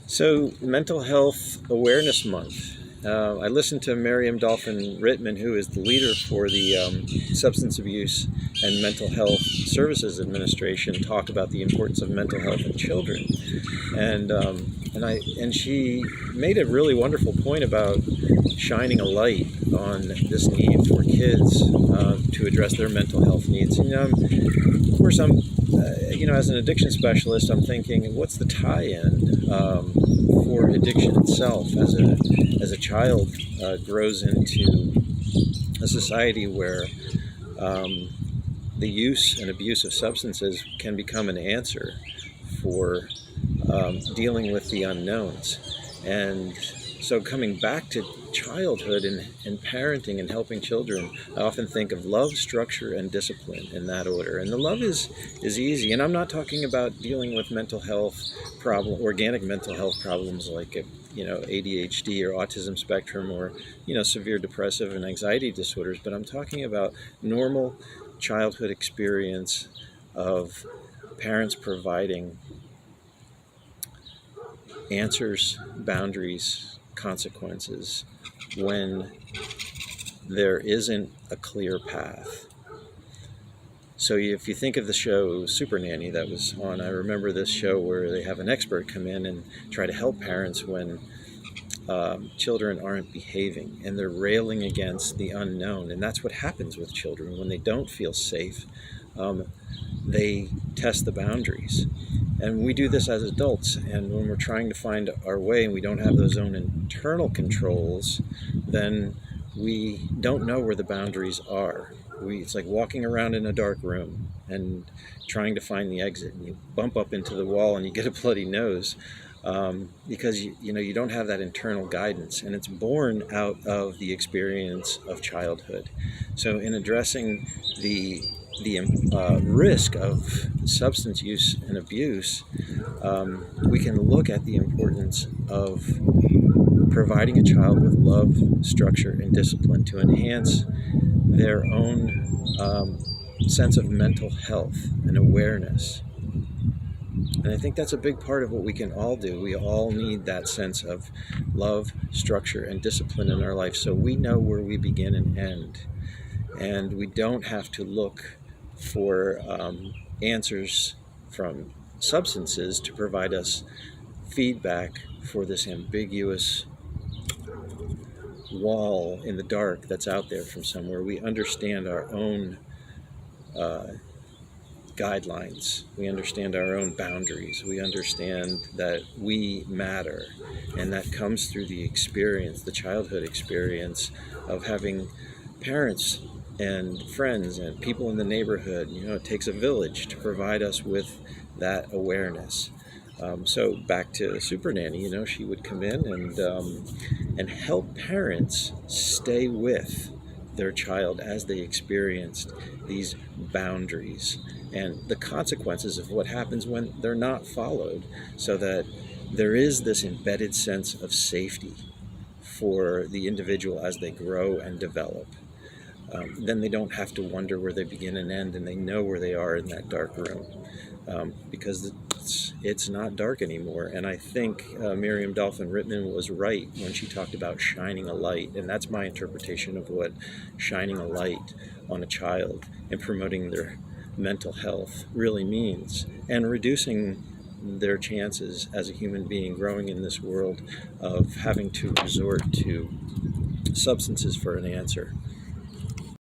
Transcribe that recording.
So, Mental Health Awareness Month. I listened to Miriam Dolphin Rittman, who is the leader for the Substance Abuse and Mental Health Services Administration, talk about the importance of mental health in children, and she made a really wonderful point about shining a light on this need for kids to address their mental health needs. And of course, as an addiction specialist, I'm thinking, what's the tie-in for addiction itself as a child grows into a society where the use and abuse of substances can become an answer for dealing with the unknowns. And so coming back to childhood and parenting and helping children, I often think of love, structure, and discipline in that order. And the love is easy. And I'm not talking about dealing with mental health organic mental health problems like ADHD or autism spectrum or severe depressive and anxiety disorders, but I'm talking about normal childhood experience of parents providing answers, boundaries, consequences when there isn't a clear path. So if you think of the show Super Nanny that was on, I remember this show where they have an expert come in and try to help parents when children aren't behaving and they're railing against the unknown. And that's what happens with children when they don't feel safe. They test the boundaries. And we do this as adults, and when we're trying to find our way and we don't have those own internal controls, then we don't know where the boundaries are. It's like walking around in a dark room and trying to find the exit, and you bump up into the wall and you get a bloody nose because you don't have that internal guidance, and it's born out of the experience of childhood. So in addressing the risk of substance use and abuse, we can look at the importance of providing a child with love, structure, and discipline to enhance their own sense of mental health and awareness. And I think that's a big part of what we can all do. We all need that sense of love, structure, and discipline in our life so we know where we begin and end. And we don't have to look for answers from substances to provide us feedback for this ambiguous wall in the dark that's out there from somewhere. We understand our own guidelines. We understand our own boundaries. We understand that we matter. And that comes through the experience, the childhood experience of having parents and friends and people in the neighborhood. It takes a village to provide us with that awareness. So back to Super Nanny, she would come in and help parents stay with their child as they experienced these boundaries and the consequences of what happens when they're not followed, so that there is this embedded sense of safety for the individual as they grow and develop. Then they don't have to wonder where they begin and end, and they know where they are in that dark room, because it's not dark anymore. And I think Miriam Dolphin Rittman was right when she talked about shining a light, and that's my interpretation of what shining a light on a child and promoting their mental health really means, and reducing their chances as a human being growing in this world of having to resort to substances for an answer.